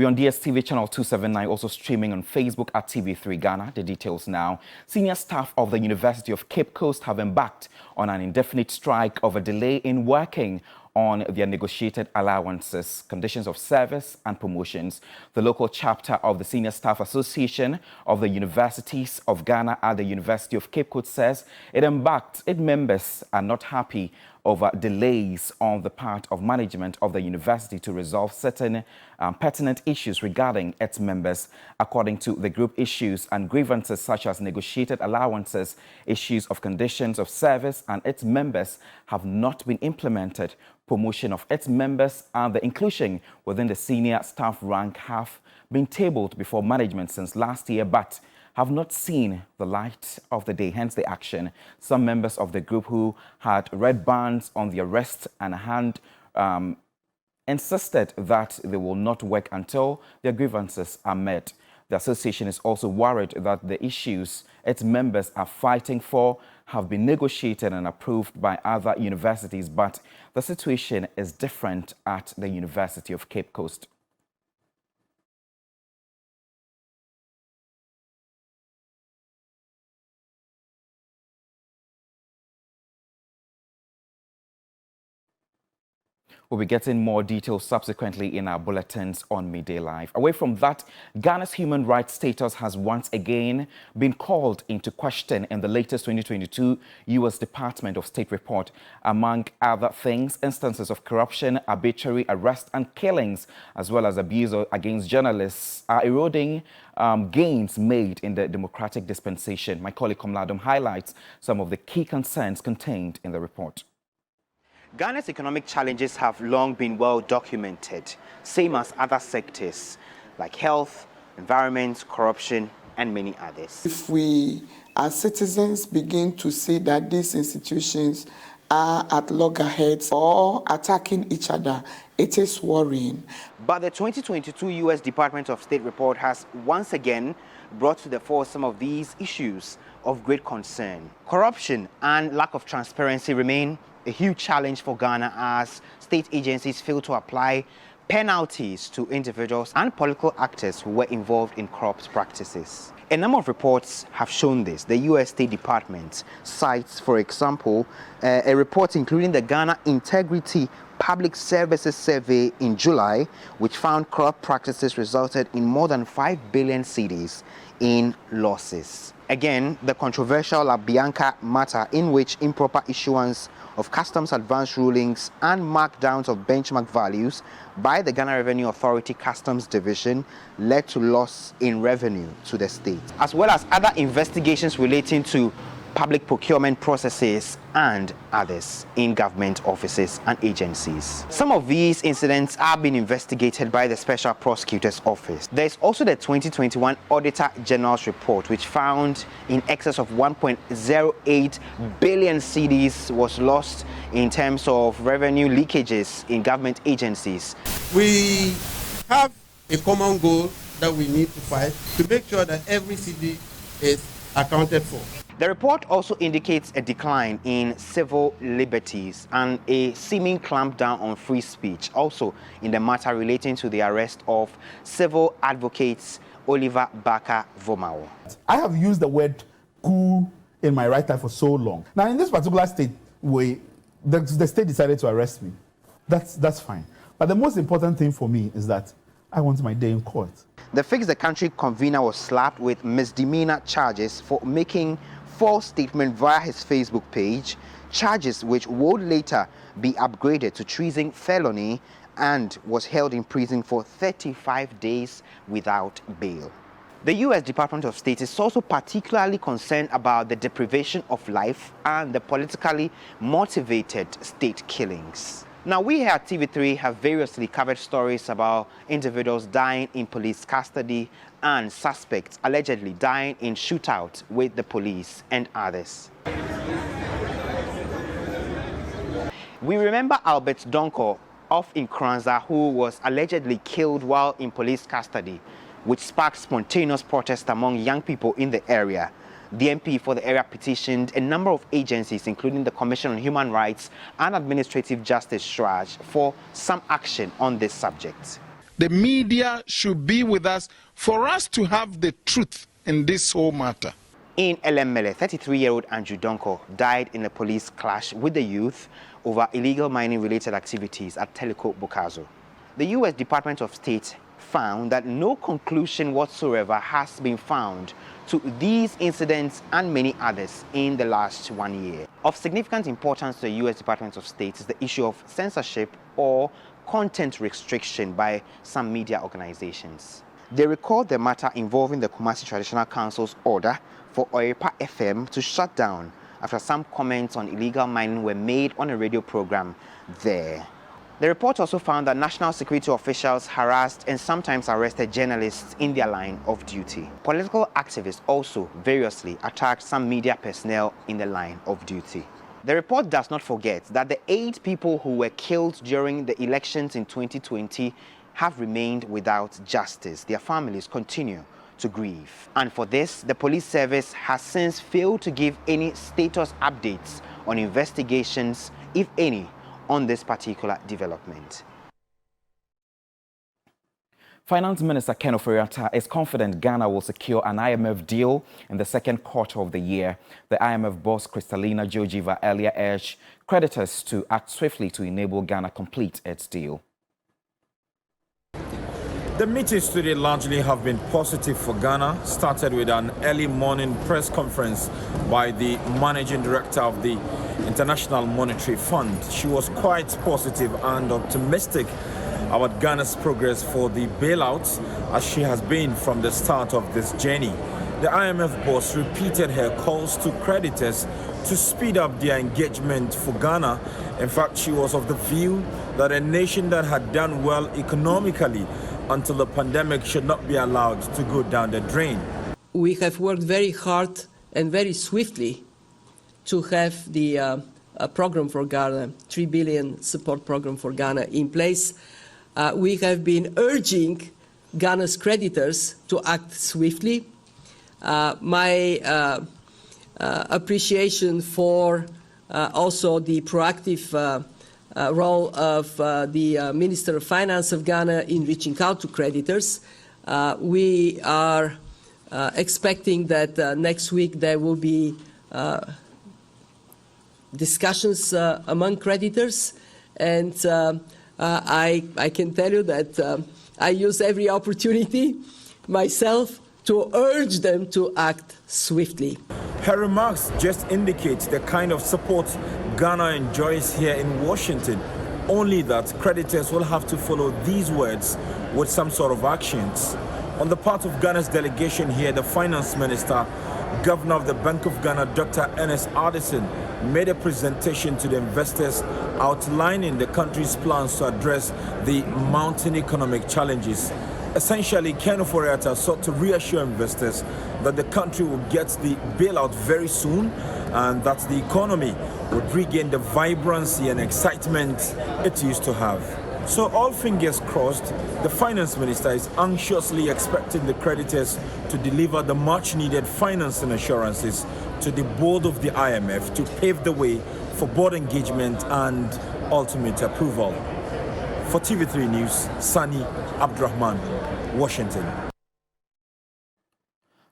We're on DSTV channel 279, also streaming on Facebook at TV3 Ghana. The details now. Senior staff of the University of Cape Coast have embarked on an indefinite strike over delay in working on their negotiated allowances, conditions of service and promotions. The local chapter of the Senior Staff Association of the Universities of Ghana at the University of Cape Coast says its members are not happy over delays on the part of management of the university to resolve certain pertinent issues regarding its members. According to the group, issues and grievances such as negotiated allowances, issues of conditions of service and its members have not been implemented. Promotion of its members and the inclusion within the senior staff rank have been tabled before management since last year, but have not seen the light of the day, hence the action. Some members of the group who had red bands on their wrist and hand insisted that they will not work until their grievances are met. The association is also worried that the issues its members are fighting for have been negotiated and approved by other universities, but the situation is different at the University of Cape Coast. We'll be getting more details subsequently in our bulletins on Midday Live. Away from that, Ghana's human rights status has once again been called into question in the latest 2022 U.S. Department of State report. Among other things, instances of corruption, arbitrary arrest and killings, as well as abuse against journalists, are eroding gains made in the democratic dispensation. My colleague Komladom highlights some of the key concerns contained in the report. Ghana's economic challenges have long been well documented, same as other sectors like health, environment, corruption, and many others. If we, as citizens, begin to see that these institutions are at loggerheads or attacking each other, it is worrying. But the 2022 U.S. Department of State report has once again brought to the fore some of these issues of great concern. Corruption and lack of transparency remain a huge challenge for Ghana as state agencies fail to apply penalties to individuals and political actors who were involved in corrupt practices. A number of reports have shown this. The U.S. State Department cites, for example, a report including the Ghana Integrity Public Services Survey in July, which found corrupt practices resulted in more than 5 billion cedis in losses. Again, the controversial La Bianca matter, in which improper issuance of customs advance rulings and markdowns of benchmark values by the Ghana Revenue Authority Customs Division led to loss in revenue to the state, as well as other investigations relating to public procurement processes and others in government offices and agencies. Some of these incidents are being investigated by the Special Prosecutor's Office. There is also the 2021 Auditor General's report, which found in excess of 1.08 billion cedis was lost in terms of revenue leakages in government agencies. We have a common goal that we need to fight to make sure that every cedi is accounted for. The report also indicates a decline in civil liberties and a seeming clampdown on free speech, also in the matter relating to the arrest of civil advocates Oliver Barker-Vomao. I have used the word coup in my write-up for so long. Now, in this particular state, the state decided to arrest me. That's fine. But the most important thing for me is that I want my day in court. The Fix the Country convener was slapped with misdemeanor charges for making false statement via his Facebook page, charges which would later be upgraded to treason felony, and was held in prison for 35 days without bail. The U.S. Department of State is also particularly concerned about the deprivation of life and the politically motivated state killings. Now, we here at TV3 have variously covered stories about individuals dying in police custody and suspects allegedly dying in shootout with the police and others. We remember Albert Donko of Nkranza, who was allegedly killed while in police custody, which sparked spontaneous protest among young people in the area. The MP for the area petitioned a number of agencies, including the Commission on Human Rights and Administrative Justice, SHRAJ, for some action on this subject. The media should be with us for us to have the truth in this whole matter. In Elemmele, 33-year-old Andrew Donko died in a police clash with the youth over illegal mining-related activities at Teleko Bukazo. The U.S. Department of State found that no conclusion whatsoever has been found to these incidents and many others in the last 1 year. Of significant importance to the U.S. Department of State is the issue of censorship or content restriction by some media organizations. They recalled the matter involving the Kumasi Traditional Council's order for Oyepa FM to shut down after some comments on illegal mining were made on a radio program there. The report also found that national security officials harassed and sometimes arrested journalists in their line of duty. Political activists also variously attacked some media personnel in the line of duty. The report does not forget that the 8 people who were killed during the elections in 2020 have remained without justice. Their families continue to grieve. And for this, the police service has since failed to give any status updates on investigations, if any, on this particular development. Finance Minister Ken Ofori-Atta is confident Ghana will secure an IMF deal in the second quarter of the year. The IMF boss, Kristalina Georgieva, earlier urged creditors to act swiftly to enable Ghana complete its deal. The meetings today largely have been positive for Ghana. Started with an early morning press conference by the managing director of the International Monetary Fund. She was quite positive and optimistic about Ghana's progress for the bailouts, as she has been from the start of this journey. The IMF boss repeated her calls to creditors to speed up their engagement for Ghana. In fact, she was of the view that a nation that had done well economically until the pandemic should not be allowed to go down the drain. We have worked very hard and very swiftly to have the program for Ghana, 3 billion support program for Ghana in place. We have been urging Ghana's creditors to act swiftly. My appreciation for also the proactive role of the Minister of Finance of Ghana in reaching out to creditors. We are expecting that next week there will be discussions among creditors, and I can tell you that I use every opportunity myself to urge them to act swiftly. Her remarks just indicate the kind of support Ghana enjoys here in Washington, only that creditors will have to follow these words with some sort of actions. On the part of Ghana's delegation here, the Finance Minister, Governor of the Bank of Ghana, Dr. Ernest Addison, made a presentation to the investors outlining the country's plans to address the mounting economic challenges. Essentially, Ken Ofori-Atta sought to reassure investors that the country will get the bailout very soon and that the economy would regain the vibrancy and excitement it used to have. So all fingers crossed, the finance minister is anxiously expecting the creditors to deliver the much needed financing assurances to the board of the IMF to pave the way for board engagement and ultimate approval. For TV3 News, Sani Abdurrahman, Washington.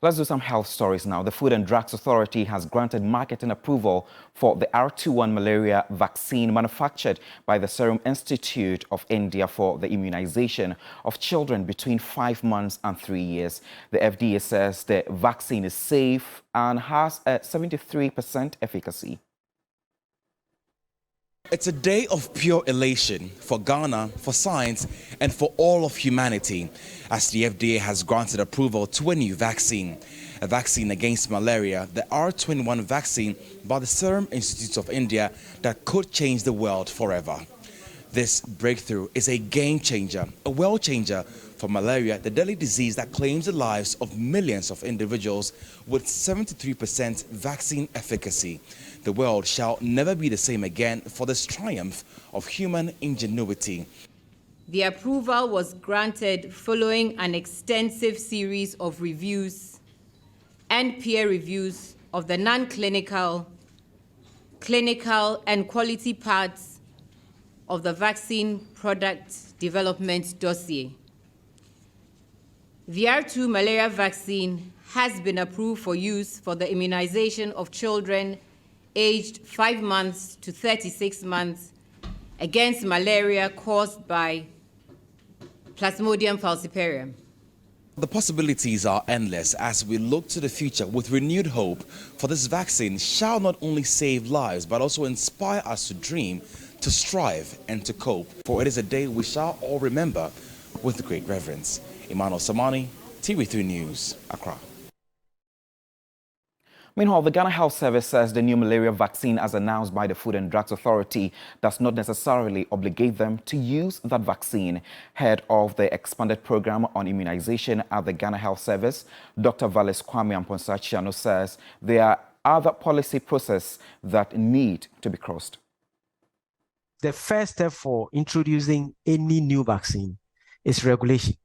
Let's do some health stories now. The Food and Drugs Authority has granted marketing approval for the R21 malaria vaccine manufactured by the Serum Institute of India for the immunization of children between 5 months and 3 years. The FDA says the vaccine is safe and has a 73% efficacy. It's a day of pure elation for Ghana, for science, and for all of humanity, as the FDA has granted approval to a new vaccine. A vaccine against malaria, the R21 vaccine by the Serum Institute of India, that could change the world forever. This breakthrough is a game changer, a world changer for malaria, the deadly disease that claims the lives of millions of individuals with 73% vaccine efficacy. The world shall never be the same again for this triumph of human ingenuity. The approval was granted following an extensive series of reviews and peer reviews of the non-clinical, clinical, and quality parts of the vaccine product development dossier. The R2 malaria vaccine has been approved for use for the immunization of children aged 5 months to 36 months against malaria caused by Plasmodium falciparum. The possibilities are endless as we look to the future with renewed hope, for this vaccine shall not only save lives but also inspire us to dream, to strive and to cope. For it is a day we shall all remember with great reverence. Emmanuel Samani, TV3 News, Accra. Meanwhile, the Ghana Health Service says the new malaria vaccine, as announced by the Food and Drugs Authority, does not necessarily obligate them to use that vaccine. Head of the expanded program on immunization at the Ghana Health Service, Dr. Valis Kwame Amponsa-Chiano, says there are other policy processes that need to be crossed. The first step for introducing any new vaccine is regulation.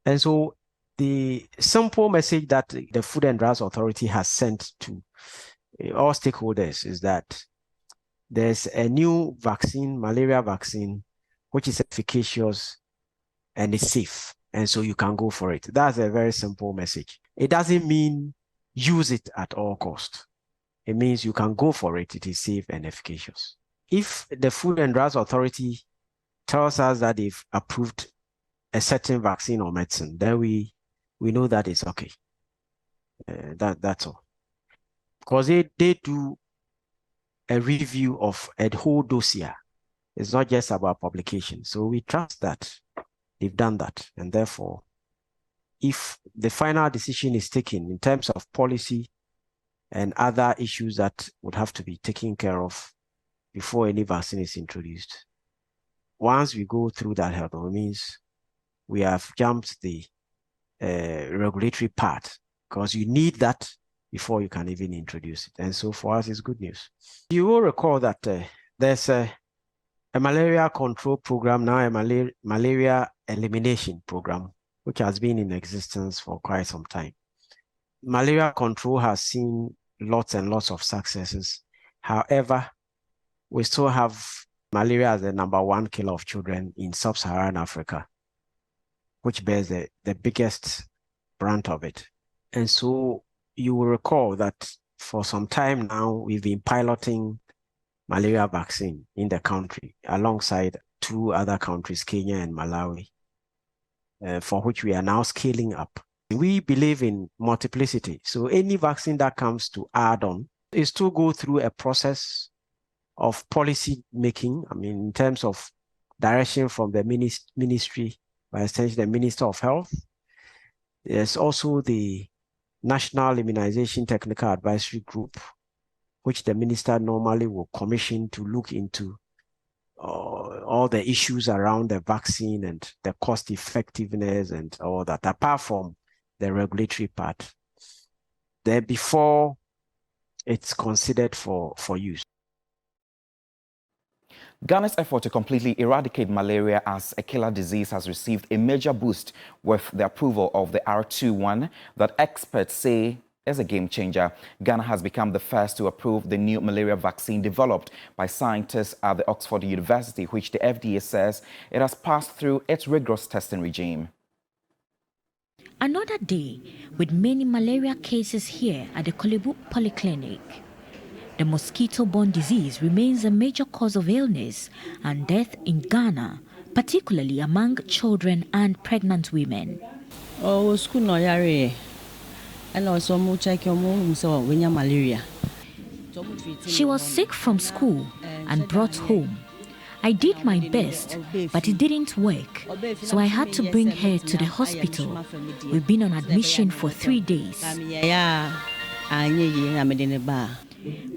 And so the simple message that the Food and Drugs Authority has sent to all stakeholders is that there's a new vaccine, malaria vaccine, which is efficacious and is safe. And so you can go for it. That's a very simple message. It doesn't mean use it at all cost. It means you can go for it. It is safe and efficacious. If the Food and Drugs Authority tells us that they've approved a certain vaccine or medicine, then we know that it's okay. That's all. Because they do a review of a whole dossier. It's not just about publication. So we trust that they've done that. And therefore, if the final decision is taken in terms of policy and other issues that would have to be taken care of before any vaccine is introduced, once we go through that hurdle, it means we have jumped the regulatory part, because you need that before you can even introduce it. And so for us, it's good news. You will recall that there's a malaria control program, now a malaria elimination program, which has been in existence for quite some time. Malaria control has seen lots and lots of successes. However, we still have malaria as the #1 killer of children in sub-Saharan Africa, which bears the biggest brunt of it. And so you will recall that for some time now, we've been piloting malaria vaccine in the country alongside 2 other countries, Kenya and Malawi, for which we are now scaling up. We believe in multiplicity. So any vaccine that comes to add on is to go through a process of policy making, in terms of direction from the ministry, by extension, the Minister of Health. There's also the National Immunization Technical Advisory Group, which the minister normally will commission to look into all the issues around the vaccine and the cost effectiveness and all that, apart from the regulatory part. Then before it's considered for use. Ghana's effort to completely eradicate malaria as a killer disease has received a major boost with the approval of the R21 that experts say is a game changer. Ghana has become the first to approve the new malaria vaccine developed by scientists at the Oxford University, which the FDA says it has passed through its rigorous testing regime. Another day with many malaria cases here at the Kolebu Polyclinic. The mosquito-borne disease remains a major cause of illness and death in Ghana, particularly among children and pregnant women. She was sick from school and brought home. I did my best, but it didn't work, so I had to bring her to the hospital. We've been on admission for 3 days.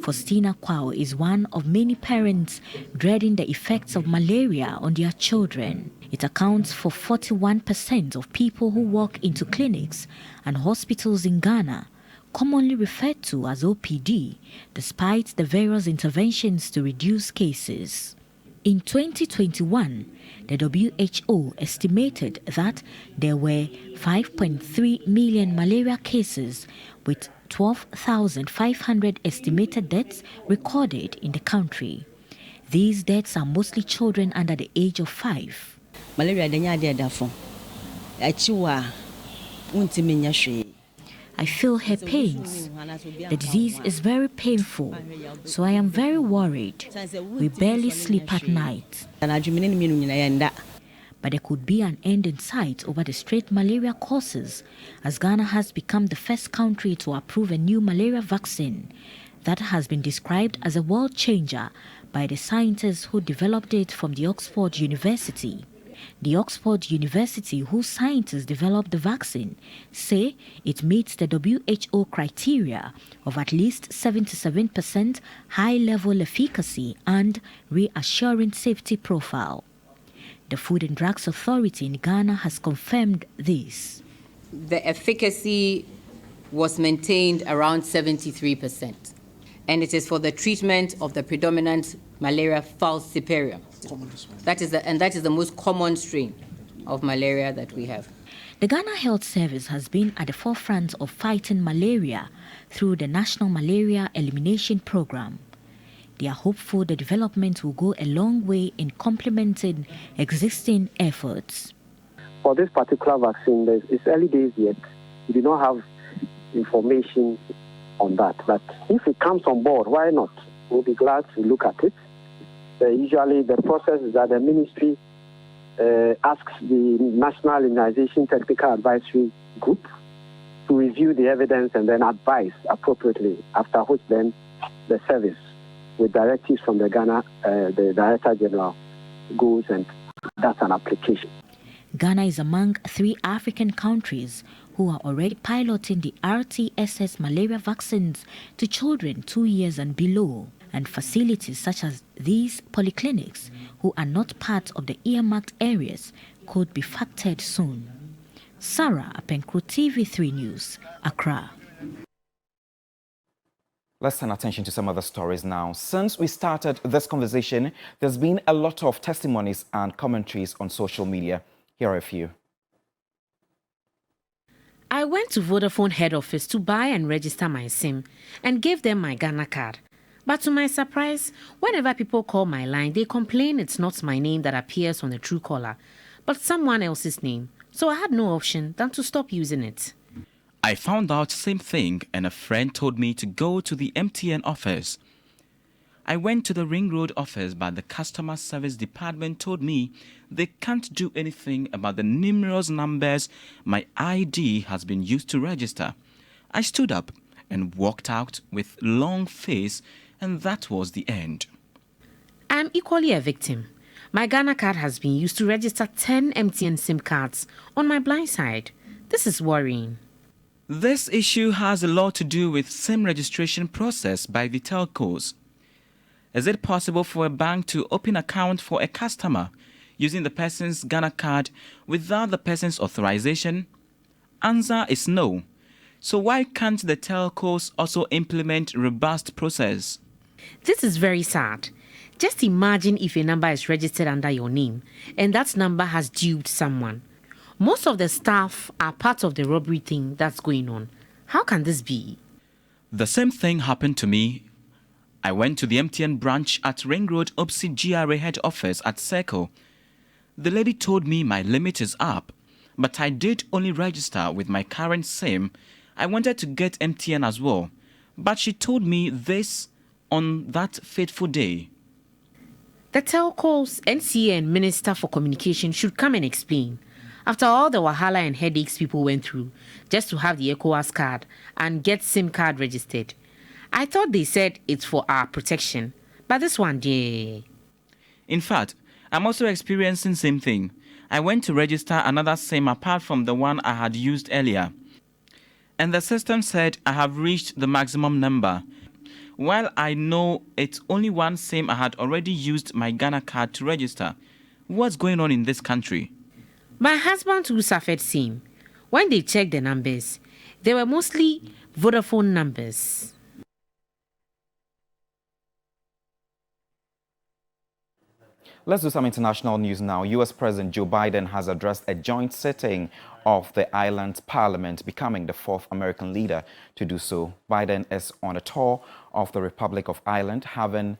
Faustina Kwao is one of many parents dreading the effects of malaria on their children. It accounts for 41% of people who walk into clinics and hospitals in Ghana, commonly referred to as OPD, despite the various interventions to reduce cases. In 2021, the WHO estimated that there were 5.3 million malaria cases, with 12,500 estimated deaths recorded in the country. These deaths are mostly children under the age of 5. Malaria I feel her pains. The disease is very painful, so I am very worried. We barely sleep at night. But there could be an end in sight over the straight malaria causes, as Ghana has become the first country to approve a new malaria vaccine that has been described as a world changer by the scientists who developed it from the Oxford University. The Oxford University, whose scientists developed the vaccine, say it meets the WHO criteria of at least 77% high-level efficacy and reassuring safety profile. The Food and Drugs Authority in Ghana has confirmed this. The efficacy was maintained around 73%, and it is for the treatment of the predominant malaria falciparum. That is the most common strain of malaria that we have. The Ghana Health Service has been at the forefront of fighting malaria through the National Malaria Elimination Program. They are hopeful the development will go a long way in complementing existing efforts. For this particular vaccine, it's early days yet. We do not have information on that. But if it comes on board, why not? We'll be glad to look at it. Usually the process is that the ministry asks the National Immunization Technical Advisory Group to review the evidence and then advise appropriately, after which then the service, with directives from the Ghana, the Director General, goes and that's an application. Ghana is among 3 African countries who are already piloting the RTSS malaria vaccines to children 2 years and below. And facilities such as these polyclinics, who are not part of the earmarked areas, could be factored soon. Sarah Apenkro, TV3 News, Accra. Let's turn attention to some other stories now. Since we started this conversation, there's been a lot of testimonies and commentaries on social media. Here are a few. I went to Vodafone head office to buy and register my SIM and gave them my Ghana card. But to my surprise, whenever people call my line, they complain it's not my name that appears on the Truecaller, but someone else's name. So I had no option than to stop using it. I found out same thing and a friend told me to go to the MTN office. I went to the Ring Road office, but the customer service department told me they can't do anything about the numerous numbers my ID has been used to register. I stood up and walked out with long face, and that was the end. I am equally a victim. My Ghana card has been used to register 10 MTN SIM cards on my blind side. This is worrying. This issue has a lot to do with SIM registration process by the telcos. Is it possible for a bank to open account for a customer using the person's Ghana card without the person's authorization? Answer is no. So why can't the telcos also implement robust process? This is very sad. Just imagine if a number is registered under your name and that number has duped someone. Most of the staff are part of the robbery thing that's going on. How can this be? The same thing happened to me. I went to the MTN branch at Ring Road opposite GRA head office at Circle. The lady told me my limit is up, but I did only register with my current SIM. I wanted to get MTN as well, but she told me this on that fateful day. The telcos, NCA and Minister for Communication should come and explain. After all the wahala and headaches people went through just to have the ECOWAS card and get SIM card registered, I thought they said it's for our protection, but this one, yeah. In fact, I'm also experiencing same thing. I went to register another SIM apart from the one I had used earlier, and the system said I have reached the maximum number. While I know it's only one SIM, I had already used my Ghana card to register. What's going on in this country? My husband who suffered SIM. When they checked the numbers, they were mostly Vodafone numbers. Let's do some international news now. U.S. President Joe Biden has addressed a joint sitting of the island's parliament, becoming the 4th American leader to do so. Biden is on a tour of the Republic of Ireland, having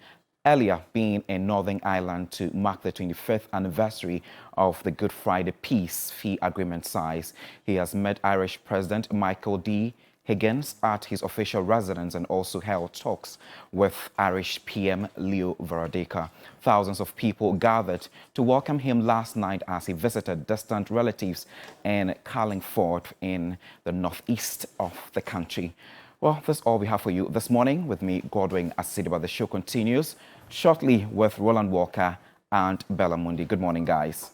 Earlier, being in Northern Ireland to mark the 25th anniversary of the Good Friday Peace Fee Agreement size, he has met Irish President Michael D. Higgins at his official residence and also held talks with Irish PM Leo Varadkar. Thousands of people gathered to welcome him last night as he visited distant relatives in Carlingford in the northeast of the country. Well, that's all we have for you this morning. With me, Godwin Asidiba. The show continues shortly with Roland Walker and Bella Mundi. Good morning, guys.